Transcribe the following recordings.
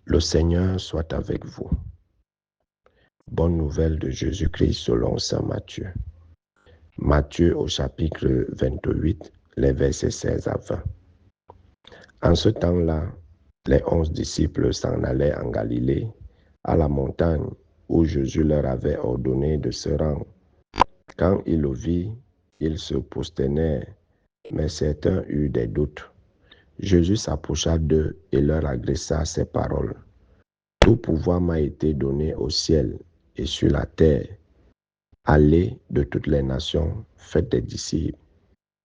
Le Seigneur soit avec vous. Bonne nouvelle de Jésus-Christ selon saint Matthieu. Matthieu au chapitre 28, les versets 16 à 20. En ce temps-là, les 11 disciples s'en allaient en Galilée, à la montagne où Jésus leur avait ordonné de se rendre. Quand ils le virent, ils se prosternèrent, mais certains eurent des doutes. Jésus s'approcha d'eux et leur adressa ces paroles. Tout pouvoir m'a été donné au ciel et sur la terre. Allez de toutes les nations, faites des disciples,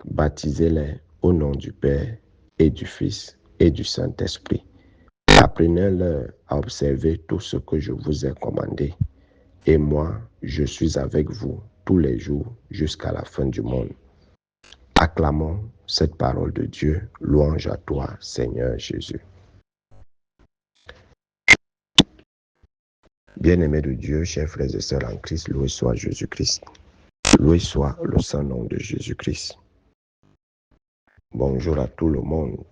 baptisez-les au nom du Père et du Fils et du Saint-Esprit. Apprenez-leur à observer tout ce que je vous ai commandé. Et moi, je suis avec vous tous les jours jusqu'à la fin du monde. Acclamons cette parole de Dieu. Louange à toi, Seigneur Jésus. Bien-aimés de Dieu, chers frères et sœurs en Christ, loué soit Jésus-Christ. Loué soit le saint nom de Jésus-Christ. Bonjour à tout le monde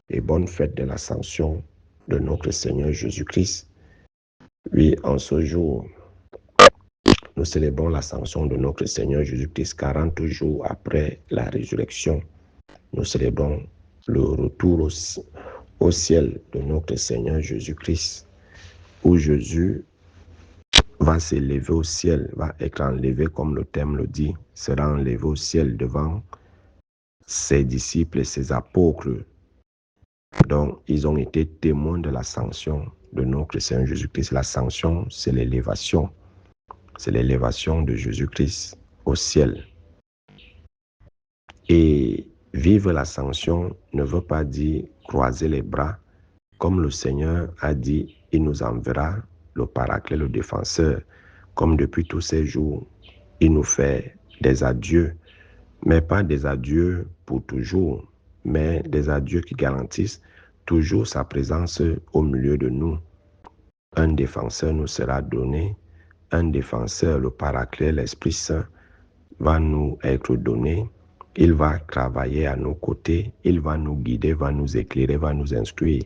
et bonne fête de l'Ascension de notre Seigneur Jésus-Christ. Oui, en ce jour, nous célébrons l'Ascension de notre Seigneur Jésus-Christ 40 jours après la résurrection. Nous célébrons le retour au ciel de notre Seigneur Jésus-Christ, où Jésus va s'élever au ciel, va être enlevé comme le thème le dit, sera enlevé au ciel devant ses disciples et ses apôtres. Donc, ils ont été témoins de l'ascension de notre Seigneur Jésus-Christ. L'ascension, c'est l'élévation. C'est l'élévation de Jésus-Christ au ciel. Et vivre l'ascension ne veut pas dire croiser les bras. Comme le Seigneur a dit, il nous enverra le Paraclet, le défenseur. Comme depuis tous ces jours, il nous fait des adieux. Mais pas des adieux pour toujours, mais des adieux qui garantissent toujours sa présence au milieu de nous. Un défenseur nous sera donné, un défenseur, le Paraclet, l'Esprit Saint, va nous être donné. Il va travailler à nos côtés, il va nous guider, va nous éclairer, va nous instruire.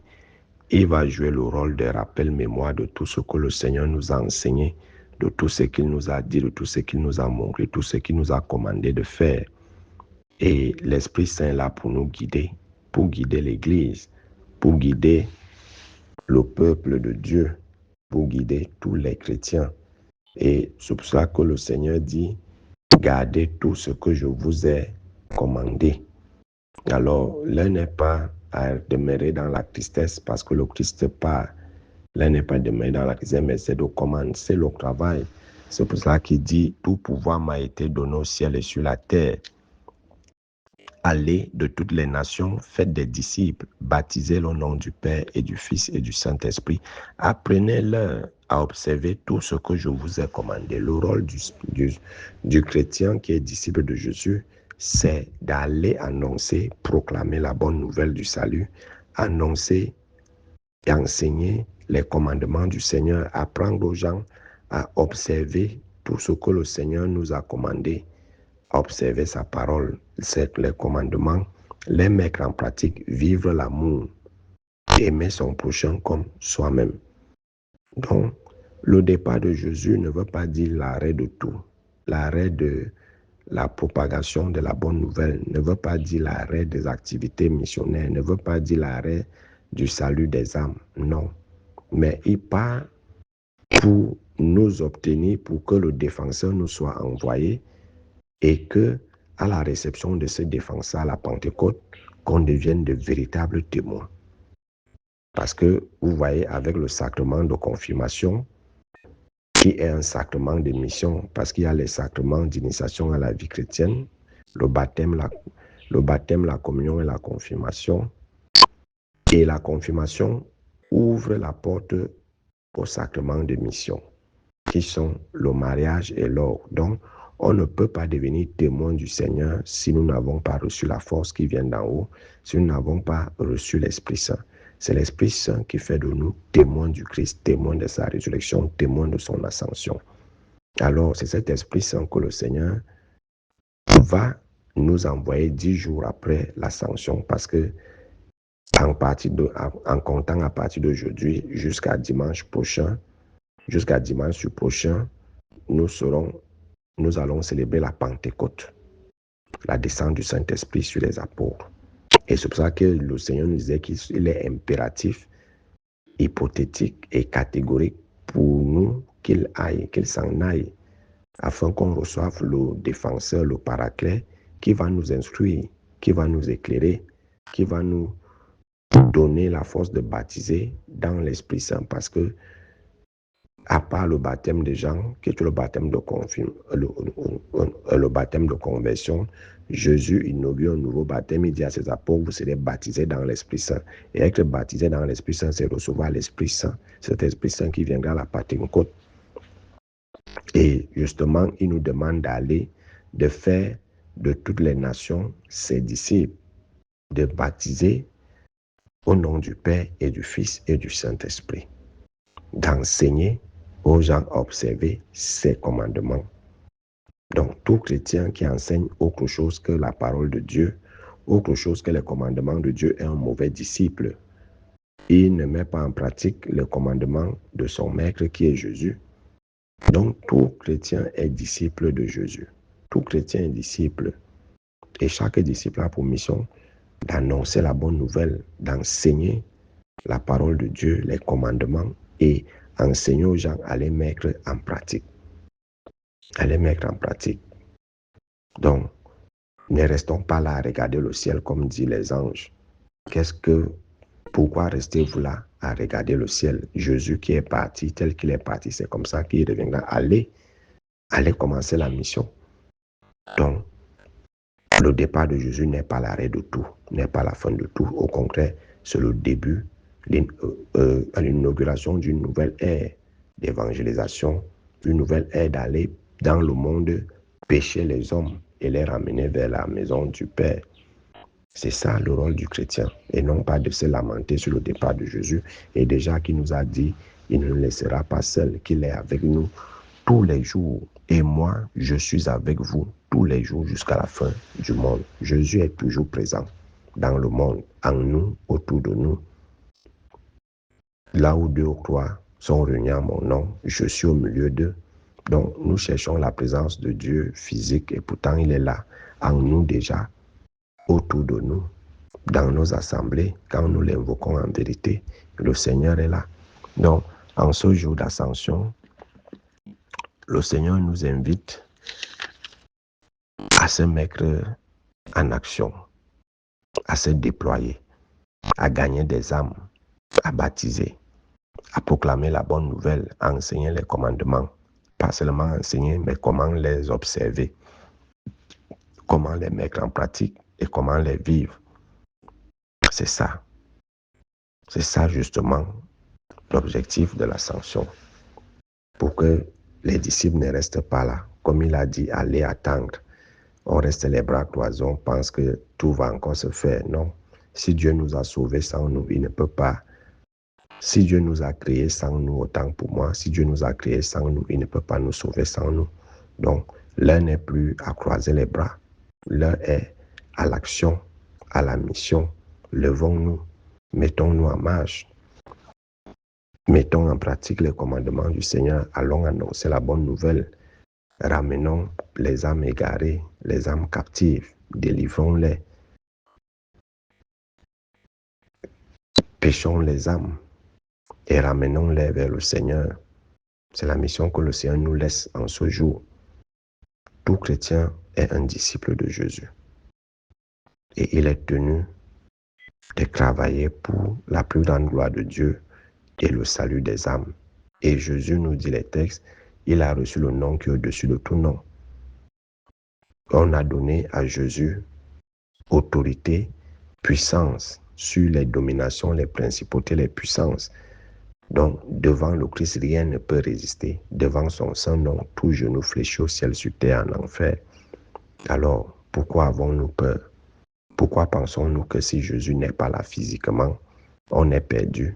Il va jouer le rôle de rappel-mémoire de tout ce que le Seigneur nous a enseigné, de tout ce qu'il nous a dit, de tout ce qu'il nous a montré, tout ce qu'il nous a commandé de faire. Et l'Esprit Saint est là pour nous guider, pour guider l'Église, pour guider le peuple de Dieu, pour guider tous les chrétiens. Et c'est pour ça que le Seigneur dit, gardez tout ce que je vous ai commandé. Alors, l'un n'est pas à demeurer dans la tristesse parce que le Christ part. L'un n'est pas demeurer dans la tristesse, mais c'est de commencer le travail. C'est pour ça qu'il dit, tout pouvoir m'a été donné au ciel et sur la terre. Allez de toutes les nations, faites des disciples, baptisez le nom du Père et du Fils et du Saint-Esprit. Apprenez-leur à observer tout ce que je vous ai commandé. Le rôle du chrétien qui est disciple de Jésus, c'est d'aller annoncer, proclamer la bonne nouvelle du salut, annoncer et enseigner les commandements du Seigneur, apprendre aux gens à observer tout ce que le Seigneur nous a commandé. Observer sa parole, les commandements, les mettre en pratique, vivre l'amour, aimer son prochain comme soi-même. Donc, le départ de Jésus ne veut pas dire l'arrêt de tout. L'arrêt de la propagation de la bonne nouvelle ne veut pas dire l'arrêt des activités missionnaires, ne veut pas dire l'arrêt du salut des âmes. Non. Mais il part pour nous obtenir, pour que le défenseur nous soit envoyé, et que, à la réception de ce défenseur à la Pentecôte, qu'on devienne de véritables témoins. Parce que, vous voyez, avec le sacrement de confirmation, qui est un sacrement de mission, parce qu'il y a les sacrements d'initiation à la vie chrétienne, le baptême, la communion et la confirmation. Et la confirmation ouvre la porte au sacrement de mission, qui sont le mariage et l'or. Donc, on ne peut pas devenir témoin du Seigneur si nous n'avons pas reçu la force qui vient d'en haut, si nous n'avons pas reçu l'Esprit Saint. C'est l'Esprit Saint qui fait de nous témoins du Christ, témoins de sa résurrection, témoins de son ascension. Alors, c'est cet Esprit Saint que le Seigneur va nous envoyer 10 jours après l'ascension, parce que en comptant à partir d'aujourd'hui jusqu'à dimanche prochain, nous allons célébrer la Pentecôte, la descente du Saint-Esprit sur les apôtres. Et c'est pour ça que le Seigneur nous disait qu'il est impératif, hypothétique et catégorique pour nous qu'il s'en aille, afin qu'on reçoive le défenseur, le paraclet, qui va nous instruire, qui va nous éclairer, qui va nous donner la force de baptiser dans l'Esprit Saint. Parce que, à part le baptême des gens, qui est le baptême de le baptême de conversion, Jésus inaugure un nouveau baptême. Il dit à ses apôtres, vous serez baptisés dans l'Esprit Saint. Et être baptisé dans l'Esprit Saint, c'est recevoir l'Esprit Saint. Cet Esprit Saint qui viendra à la Pentecôte. Et justement, il nous demande d'aller, de faire de toutes les nations ses disciples, de baptiser au nom du Père et du Fils et du Saint-Esprit, d'enseigner aux gens à observer ses commandements. Donc, tout chrétien qui enseigne autre chose que la parole de Dieu, autre chose que les commandements de Dieu, est un mauvais disciple. Il ne met pas en pratique le commandement de son maître qui est Jésus. Donc, tout chrétien est disciple de Jésus. Tout chrétien est disciple. Et chaque disciple a pour mission d'annoncer la bonne nouvelle, d'enseigner la parole de Dieu, les commandements, et enseigner aux gens à les mettre en pratique. À les mettre en pratique. Donc, ne restons pas là à regarder le ciel comme disent les anges. Pourquoi restez-vous là à regarder le ciel? Jésus qui est parti, tel qu'il est parti, c'est comme ça qu'il reviendra. Allez commencer la mission. Donc, le départ de Jésus n'est pas l'arrêt de tout, n'est pas la fin de tout. Au contraire, c'est le début, l'inauguration d'une nouvelle ère d'évangélisation, une nouvelle ère d'aller dans le monde pécher les hommes et les ramener vers la maison du Père. C'est ça le rôle du chrétien, et non pas de se lamenter sur le départ de Jésus. Et déjà qu'il nous a dit, il ne nous laissera pas seuls, qu'il est avec nous tous les jours. Et moi, je suis avec vous tous les jours jusqu'à la fin du monde. Jésus est toujours présent dans le monde, en nous, autour de nous. Là où 2 ou 3 sont réunis en mon nom, je suis au milieu d'eux. Donc, nous cherchons la présence de Dieu physique, et pourtant il est là, en nous déjà, autour de nous, dans nos assemblées, quand nous l'invoquons en vérité, le Seigneur est là. Donc, en ce jour d'ascension, le Seigneur nous invite à se mettre en action, à se déployer, à gagner des âmes, à baptiser, à proclamer la bonne nouvelle, à enseigner les commandements. Pas seulement enseigner, mais comment les observer, comment les mettre en pratique et comment les vivre. C'est ça. C'est ça justement l'objectif de l'ascension. Pour que les disciples ne restent pas là. Comme il a dit, allez attendre. On reste les bras croisés, on pense que tout va encore se faire. Non. Si Dieu nous a sauvés sans nous, il ne peut pas. Si Dieu nous a créés sans nous, autant pour moi, si Dieu nous a créés sans nous, il ne peut pas nous sauver sans nous. Donc, l'un n'est plus à croiser les bras. L'un est à l'action, à la mission. Levons-nous, mettons-nous en marche. Mettons en pratique les commandements du Seigneur. Allons annoncer la bonne nouvelle. Ramenons les âmes égarées, les âmes captives. Délivrons-les. Pêchons les âmes et ramenons-les vers le Seigneur. C'est la mission que le Seigneur nous laisse en ce jour. Tout chrétien est un disciple de Jésus. Et il est tenu de travailler pour la plus grande gloire de Dieu et le salut des âmes. Et Jésus nous dit les textes, il a reçu le nom qui est au-dessus de tout nom. On a donné à Jésus autorité, puissance sur les dominations, les principautés, les puissances. Donc, devant le Christ, rien ne peut résister. Devant son saint nom, tout genou fléchi au ciel, sur terre, en enfer. Alors, pourquoi avons-nous peur? Pourquoi pensons-nous que si Jésus n'est pas là physiquement, on est perdu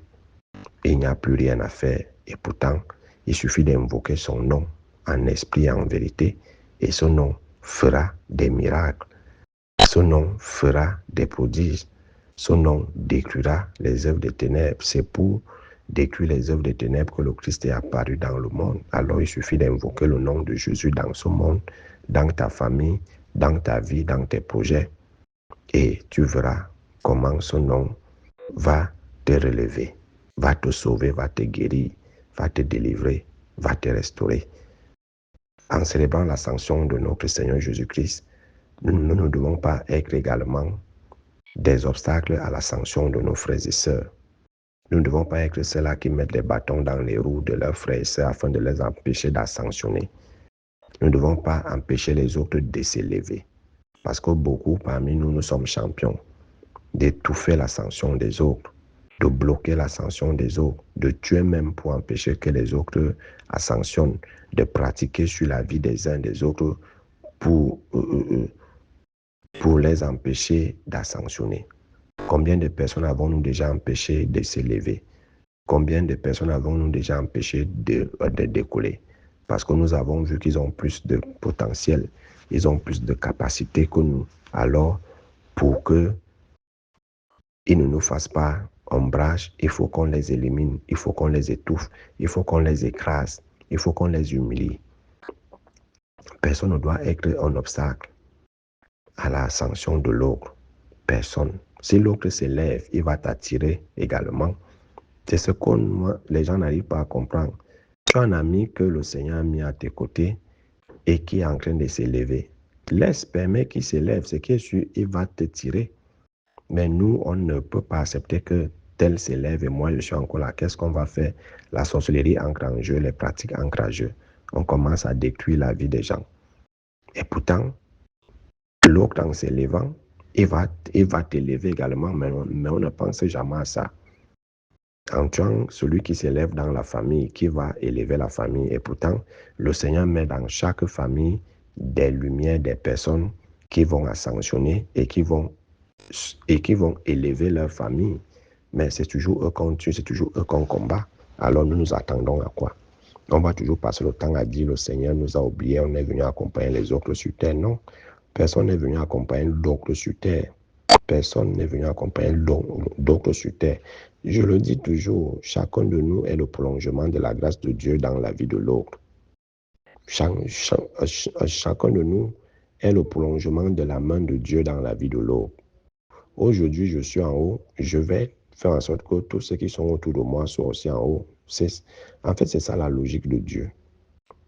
et il n'y a plus rien à faire? Et pourtant, il suffit d'invoquer son nom en esprit et en vérité, et ce nom fera des miracles. Ce nom fera des prodiges. Son nom détruira les œuvres des ténèbres. C'est pour détruire les œuvres des ténèbres que le Christ est apparu dans le monde. Alors il suffit d'invoquer le nom de Jésus dans ce monde, dans ta famille, dans ta vie, dans tes projets. Et tu verras comment son nom va te relever, va te sauver, va te guérir, va te délivrer, va te restaurer. En célébrant l'ascension de notre Seigneur Jésus-Christ, nous ne devons pas être également des obstacles à l'ascension de nos frères et sœurs. Nous ne devons pas être ceux-là qui mettent les bâtons dans les roues de leurs frères et sœurs afin de les empêcher d'ascensionner. Nous ne devons pas empêcher les autres de s'élever. Parce que beaucoup parmi nous, nous sommes champions d'étouffer l'ascension des autres, de bloquer l'ascension des autres, de tuer même pour empêcher que les autres ascensionnent, de pratiquer sur la vie des uns des autres pour les empêcher d'ascensionner. Combien de personnes avons-nous déjà empêché de s'élever? Combien de personnes avons-nous déjà empêché de décoller? Parce que nous avons vu qu'ils ont plus de potentiel, ils ont plus de capacité que nous. Alors, pour qu'ils ne nous fassent pas ombrage, il faut qu'on les élimine, il faut qu'on les étouffe, il faut qu'on les écrase, il faut qu'on les humilie. Personne ne doit être un obstacle à l'ascension de l'autre. Personne. Si l'autre s'élève, il va t'attirer également. C'est ce que les gens n'arrivent pas à comprendre. Tu as un ami que le Seigneur a mis à tes côtés et qui est en train de s'élever. Laisse, permet qu'il s'élève. Ce qui est sûr, il va te tirer. Mais nous, on ne peut pas accepter que tel s'élève et moi, je suis encore là. Qu'est-ce qu'on va faire? La sorcellerie entre en jeu, les pratiques entrent en jeu. On commence à détruire la vie des gens. Et pourtant, l'autre en s'élevant, il va t'élever également, mais on ne pense jamais à ça. En tuant celui qui s'élève dans la famille, qui va élever la famille. Et pourtant, le Seigneur met dans chaque famille des lumières, des personnes qui vont ascensionner et qui vont élever leur famille. Mais c'est toujours eux qu'on tue, c'est toujours eux qu'on combat. Alors nous nous attendons à quoi? On va toujours passer le temps à dire le Seigneur nous a oubliés, on est venu accompagner les autres sur terre. Non, personne n'est venu accompagner d'autres sur terre. Personne n'est venu accompagner d'autres sur terre. Je le dis toujours, chacun de nous est le prolongement de la grâce de Dieu dans la vie de l'autre. Chacun de nous est le prolongement de la main de Dieu dans la vie de l'autre. Aujourd'hui, je suis en haut, je vais faire en sorte que tous ceux qui sont autour de moi soient aussi en haut. En fait, c'est ça la logique de Dieu.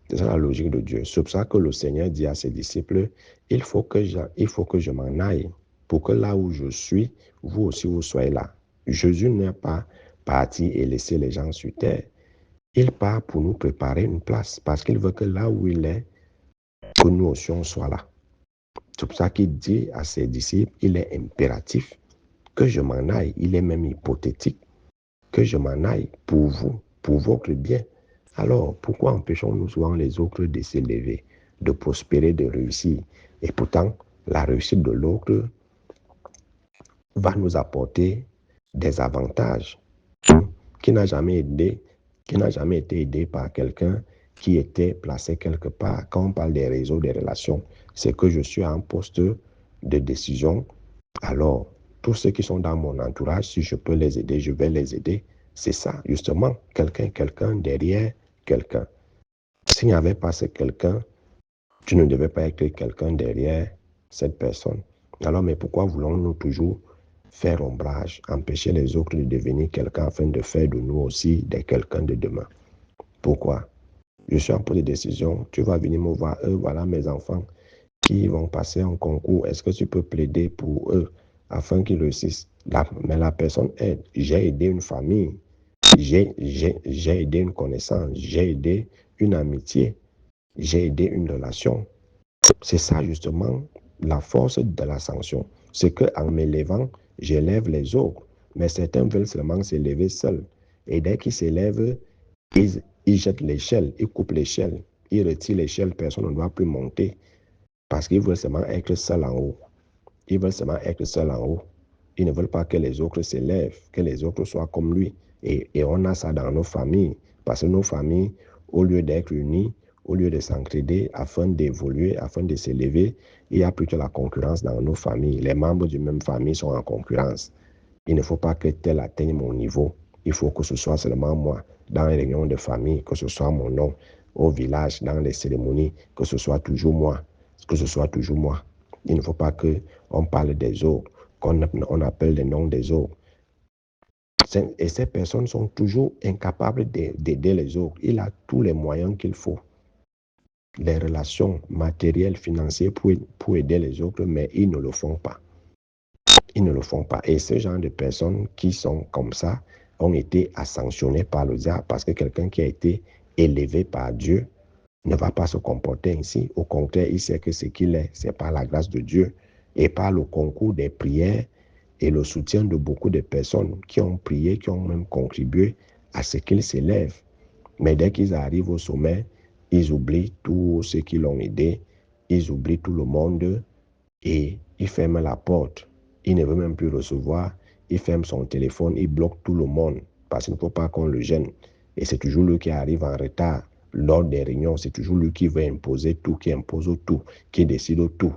C'est ça la logique de Dieu. C'est pour ça que le Seigneur dit à ses disciples, il faut que je m'en aille pour que là où je suis, vous aussi vous soyez là. Jésus n'est pas parti et laissé les gens sur terre. Il part pour nous préparer une place parce qu'il veut que là où il est, que nous aussi on soit là. C'est pour ça qu'il dit à ses disciples, il est impératif que je m'en aille. Il est même hypothétique que je m'en aille pour vous, pour votre bien. Alors, pourquoi empêchons-nous souvent les autres de s'élever, de prospérer, de réussir? Et pourtant, la réussite de l'autre va nous apporter des avantages qui n'a jamais été aidé par quelqu'un qui était placé quelque part. Quand on parle des réseaux, des relations, c'est que je suis à un poste de décision. Alors, tous ceux qui sont dans mon entourage, si je peux les aider, je vais les aider. C'est ça, justement, quelqu'un derrière quelqu'un. S'il n'y avait pas ce quelqu'un, tu ne devais pas être quelqu'un derrière cette personne. Alors, mais pourquoi voulons-nous toujours faire ombrage, empêcher les autres de devenir quelqu'un afin de faire de nous aussi des quelqu'un de demain? Pourquoi? Je suis en poste de décision, tu vas venir me voir, voilà mes enfants qui vont passer un concours, est-ce que tu peux plaider pour eux afin qu'ils réussissent? Mais la personne aide. J'ai aidé une famille, j'ai aidé une connaissance, j'ai aidé une amitié, j'ai aidé une relation. C'est ça justement la force de l'ascension. C'est qu'en m'élevant, j'élève les autres. Mais certains veulent seulement s'élever seuls. Et dès qu'ils s'élèvent, ils jettent l'échelle, ils coupent l'échelle, ils retirent l'échelle, personne ne doit plus monter. Parce qu'ils veulent seulement être seuls en haut. Ils veulent seulement être seuls en haut. Ils ne veulent pas que les autres s'élèvent, que les autres soient comme lui. Et on a ça dans nos familles. Parce que nos familles, au lieu d'être unies, au lieu de s'entraider afin d'évoluer, afin de s'élever, il y a plutôt la concurrence dans nos familles. Les membres d'une même famille sont en concurrence. Il ne faut pas que tel atteigne mon niveau. Il faut que ce soit seulement moi. Dans les réunions de famille, que ce soit mon nom. Au village, dans les cérémonies, que ce soit toujours moi. Que ce soit toujours moi. Il ne faut pas qu'on parle des autres, qu'on appelle les noms des autres. Et ces personnes sont toujours incapables d'aider les autres. Il a tous les moyens qu'il faut. Les relations matérielles, financières pour aider les autres, mais ils ne le font pas. Ils ne le font pas. Et ce genre de personnes qui sont comme ça ont été sanctionnées par le diable parce que quelqu'un qui a été élevé par Dieu ne va pas se comporter ainsi. Au contraire, il sait que ce qu'il est, c'est par la grâce de Dieu et par le concours des prières et le soutien de beaucoup de personnes qui ont prié, qui ont même contribué à ce qu'il s'élève. Mais dès qu'ils arrivent au sommet, ils oublient tous ceux qui l'ont aidé, ils oublient tout le monde et ils ferment la porte. Il ne veut même plus recevoir, il ferme son téléphone, il bloque tout le monde parce qu'il ne faut pas qu'on le gêne. Et c'est toujours lui qui arrive en retard lors des réunions, c'est toujours lui qui veut imposer tout, qui impose tout, qui décide tout.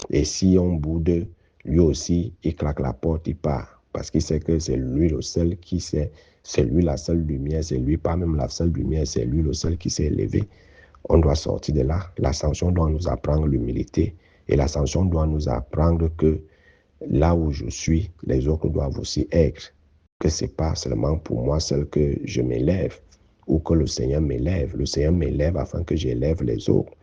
Et si on boude, lui aussi, il claque la porte, il part. Parce qu'il sait que c'est lui le seul qui sait, c'est lui la seule lumière, c'est lui pas même la seule lumière, c'est lui le seul qui s'est élevé. On doit sortir de là. L'ascension doit nous apprendre l'humilité. Et l'ascension doit nous apprendre que là où je suis, les autres doivent aussi être. Que ce n'est pas seulement pour moi seul que je m'élève ou que le Seigneur m'élève. Le Seigneur m'élève afin que j'élève les autres.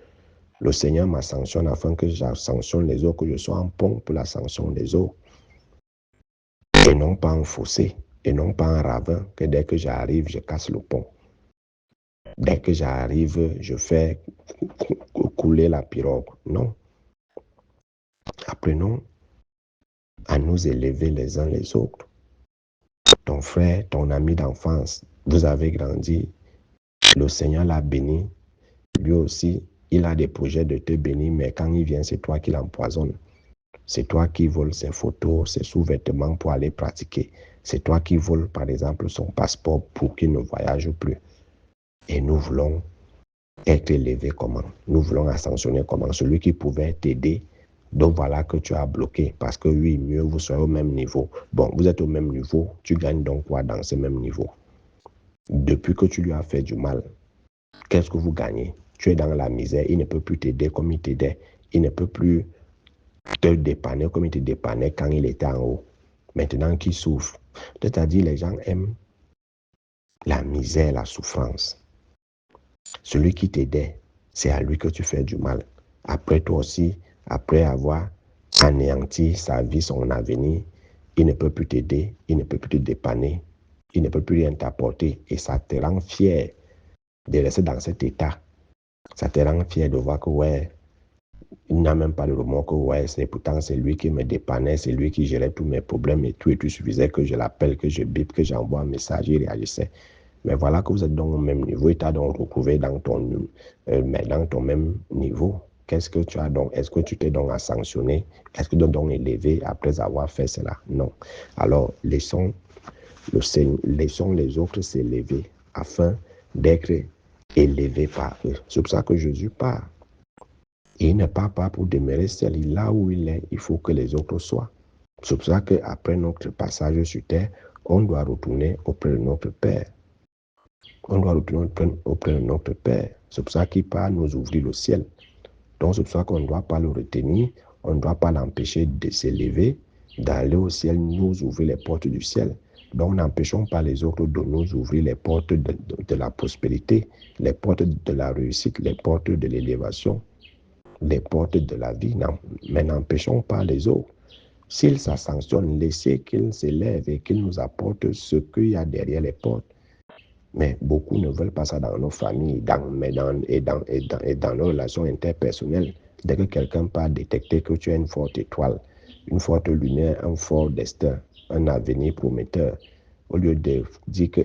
Le Seigneur m'ascensionne afin que j'ascensionne les autres, que je sois un pont pour l'ascension des autres. Et non pas un fossé, et non pas un ravin, que dès que j'arrive, je casse le pont. Dès que j'arrive, je fais couler la pirogue. Non. Apprenons à nous élever les uns les autres. Ton frère, ton ami d'enfance, vous avez grandi, le Seigneur l'a béni. Lui aussi, il a des projets de te bénir, mais quand il vient, c'est toi qui l'empoisonne. C'est toi qui voles ses photos, ses sous-vêtements pour aller pratiquer. C'est toi qui voles, par exemple, son passeport pour qu'il ne voyage plus. Et nous voulons être élevés comment? Nous voulons ascensionner comment? Celui qui pouvait t'aider. Donc voilà que tu as bloqué parce que oui, mieux, vous serez au même niveau. Bon, vous êtes au même niveau, tu gagnes donc quoi dans ce même niveau? Depuis que tu lui as fait du mal, qu'est-ce que vous gagnez? Tu es dans la misère, il ne peut plus t'aider comme il t'aidait. Il ne peut plus te dépanner comme il te dépannait quand il était en haut. Maintenant qu'il souffre. C'est-à-dire, les gens aiment la misère, la souffrance. Celui qui t'aidait, c'est à lui que tu fais du mal. Après, toi aussi, après avoir anéanti sa vie, son avenir, il ne peut plus t'aider, il ne peut plus te dépanner, il ne peut plus rien t'apporter. Et ça te rend fier de rester dans cet état. Ça te rend fier de voir que, ouais, il n'a même pas le remords que, ouais, pourtant c'est lui qui me dépannait, c'est lui qui gérait tous mes problèmes et tout suffisait que je l'appelle, que je bip, que j'envoie un message, il réagissait. Mais voilà que vous êtes donc au même niveau, il t'a donc retrouvé dans ton même niveau. Qu'est-ce que tu as donc? Est-ce que tu t'es donc à sanctionner? Est-ce que tu t'es donc élevé après avoir fait cela? Non. Alors, laissons les autres s'élever afin d'être élevés par eux. C'est pour ça que Jésus part. Il ne part pas pour demeurer seul. Là où il est, il faut que les autres soient. C'est pour ça qu'après notre passage sur terre, on doit retourner auprès de notre Père. On doit retourner auprès de notre Père. C'est pour ça qu'il part nous ouvrir le ciel. Donc c'est pour ça qu'on ne doit pas le retenir, on ne doit pas l'empêcher de s'élever, d'aller au ciel, nous ouvrir les portes du ciel. Donc n'empêchons pas les autres de nous ouvrir les portes de la prospérité, les portes de la réussite, les portes de l'élévation, les portes de la vie. Non, mais n'empêchons pas les autres. S'ils s'ascensionnent, laissez qu'ils s'élèvent et qu'ils nous apportent ce qu'il y a derrière les portes. Mais beaucoup ne veulent pas ça dans nos familles, dans nos relations interpersonnelles. Dès que quelqu'un peut détecter que tu as une forte étoile, une forte lumière, un fort destin, un avenir prometteur, au lieu de dire que,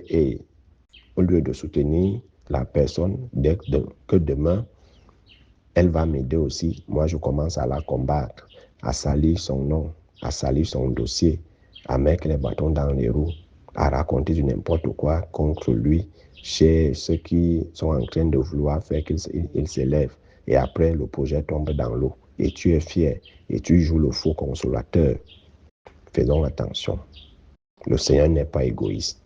au lieu de soutenir la personne, que demain, elle va m'aider aussi, moi je commence à la combattre, à salir son nom, à salir son dossier, à mettre les bâtons dans les roues, à raconter du n'importe quoi contre lui chez ceux qui sont en train de vouloir faire qu'il s'élève. Et après, le projet tombe dans l'eau. Et tu es fier. Et tu joues le faux consolateur. Faisons attention. Le Seigneur n'est pas égoïste.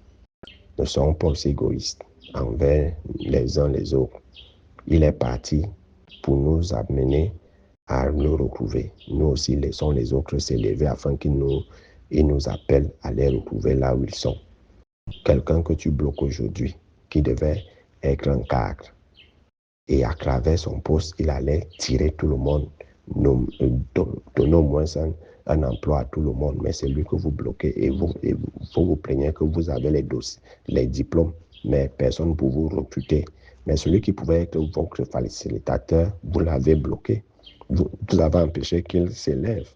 Ne soyons pas aussi égoïstes envers les uns les autres. Il est parti pour nous amener à nous retrouver. Nous aussi laissons les autres s'élever afin qu'ils nous appellent à les retrouver là où ils sont. Quelqu'un que tu bloques aujourd'hui, qui devait être un cadre, et à travers son poste, il allait tirer tout le monde, donner au moins un emploi à tout le monde, mais c'est lui que vous bloquez et vous plaignez que vous avez les dossiers, les diplômes, mais personne pour vous recruter. Mais celui qui pouvait être votre facilitateur, vous l'avez bloqué. Vous avez empêché qu'il s'élève.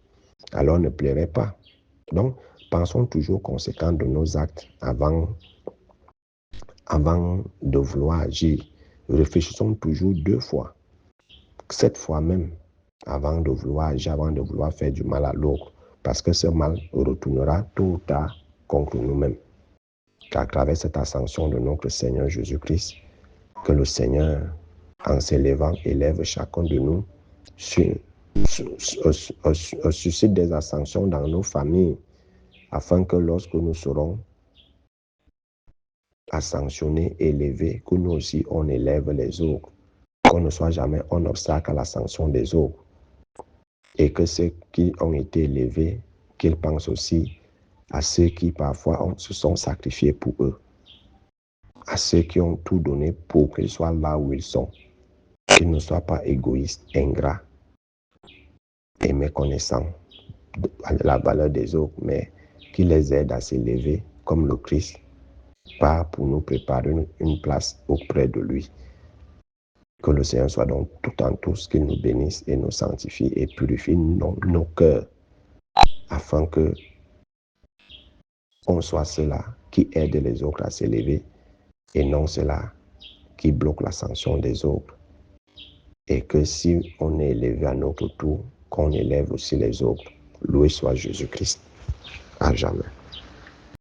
Alors ne pleurez pas. Donc, pensons toujours conséquent de nos actes avant de vouloir agir. Réfléchissons toujours 2 fois, 7 fois même, avant de vouloir agir, avant de vouloir faire du mal à l'autre. Parce que ce mal retournera tôt ou tard contre nous-mêmes. Qu'à travers cette ascension de notre Seigneur Jésus-Christ, que le Seigneur, en s'élevant, élève chacun de nous, suscite des ascensions dans nos familles, afin que lorsque nous serons ascensionnés, élevés, que nous aussi on élève les autres, qu'on ne soit jamais un obstacle à l'ascension des autres, et que ceux qui ont été élevés, qu'ils pensent aussi à ceux qui parfois se sont sacrifiés pour eux, à ceux qui ont tout donné pour qu'ils soient là où ils sont, qu'ils ne soient pas égoïstes, ingrats et méconnaissants de la valeur des autres, mais qui les aident à s'élever comme le Christ, pas pour nous préparer une place auprès de lui. Que le Seigneur soit donc tout en tous, qu'il nous bénisse et nous sanctifie et purifie nos cœurs, afin que on soit ceux-là qui aident les autres à s'élever et non ceux-là qui bloquent l'ascension des autres. Et que si on est élevé à notre tour, qu'on élève aussi les autres. Loué soit Jésus-Christ. À jamais.